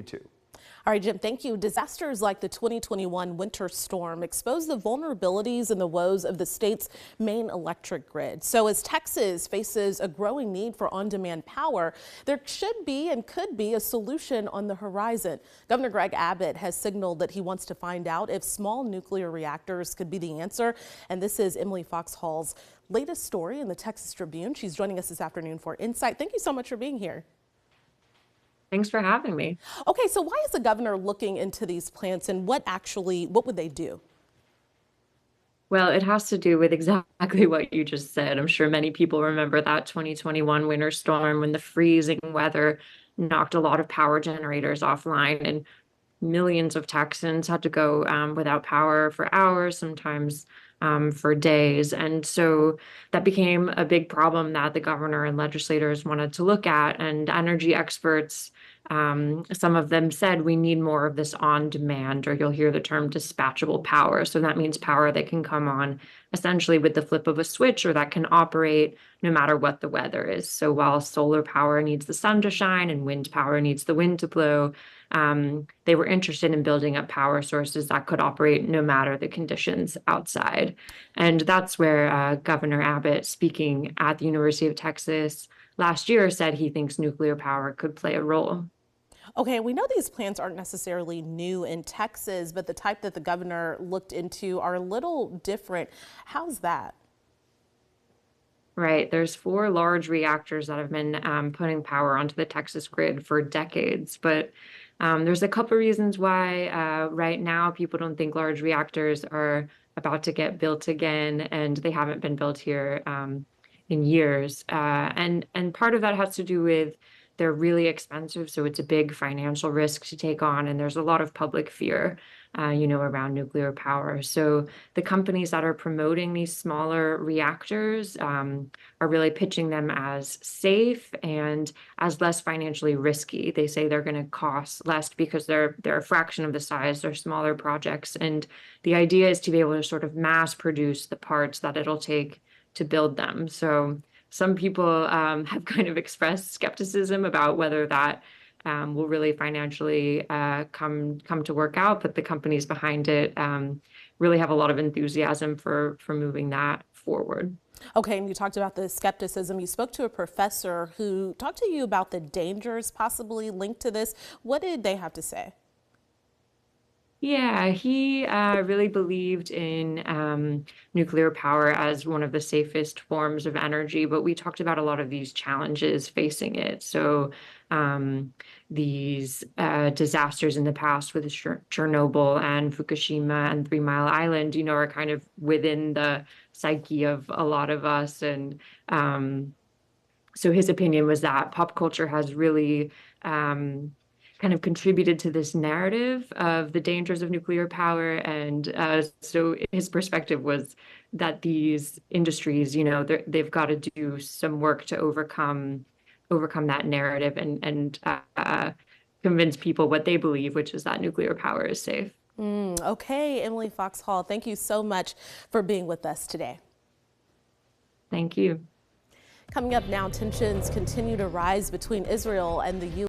2022. All right, Jim, thank you. Disasters like the 2021 winter storm expose the vulnerabilities and the woes of the state's main electric grid. So as Texas faces a growing need for on-demand power, there should be and could be a solution on the horizon. Governor Greg Abbott has signaled that he wants to find out if small nuclear reactors could be the answer. And this is Emily Foxhall's latest story in the Texas Tribune. She's joining us this afternoon for Insight. Thank you so much for being here. Thanks for having me. Okay, so why is the governor looking into these plants and what would they do? Well, it has to do with exactly what you just said. I'm sure many people remember that 2021 winter storm when the freezing weather knocked a lot of power generators offline and millions of Texans had to go without power for hours, sometimes for days. And so that became a big problem that the governor and legislators wanted to look at. And energy experts, some of them said we need more of this on demand, or you'll hear the term dispatchable power. So that means power that can come on essentially with the flip of a switch, or that can operate no matter what the weather is. So while solar power needs the sun to shine and wind power needs the wind to blow, they were interested in building up power sources that could operate no matter the conditions outside. And that's where Governor Abbott, speaking at the University of Texas last year, said he thinks nuclear power could play a role. Okay, we know these plants aren't necessarily new in Texas, but the type that the governor looked into are a little different. How's that? Right. There's 4 large reactors that have been putting power onto the Texas grid for decades. But there's a couple reasons why right now people don't think large reactors are about to get built again, and they haven't been built here in years. And part of that has to do with they're really expensive, so it's a big financial risk to take on, and there's a lot of public fear, around nuclear power. So the companies that are promoting these smaller reactors are really pitching them as safe and as less financially risky. They say they're going to cost less because they're a fraction of the size, they're smaller projects, and the idea is to be able to sort of mass produce the parts that it'll take to build them. So some people have kind of expressed skepticism about whether that will really financially come to work out, but the companies behind it really have a lot of enthusiasm for moving that forward. Okay, and you talked about the skepticism. You spoke to a professor who talked to you about the dangers possibly linked to this. What did they have to say? Yeah, he really believed in nuclear power as one of the safest forms of energy, but we talked about a lot of these challenges facing it. So these disasters in the past with Chernobyl and Fukushima and 3 Mile Island, are kind of within the psyche of a lot of us. And so his opinion was that pop culture has really kind of contributed to this narrative of the dangers of nuclear power. And so his perspective was that these industries, they've got to do some work to overcome that narrative and convince people what they believe, which is that nuclear power is safe. Okay, Emily Foxhall, thank you so much for being with us today. Thank you. Coming up now, tensions continue to rise between Israel and the U.S.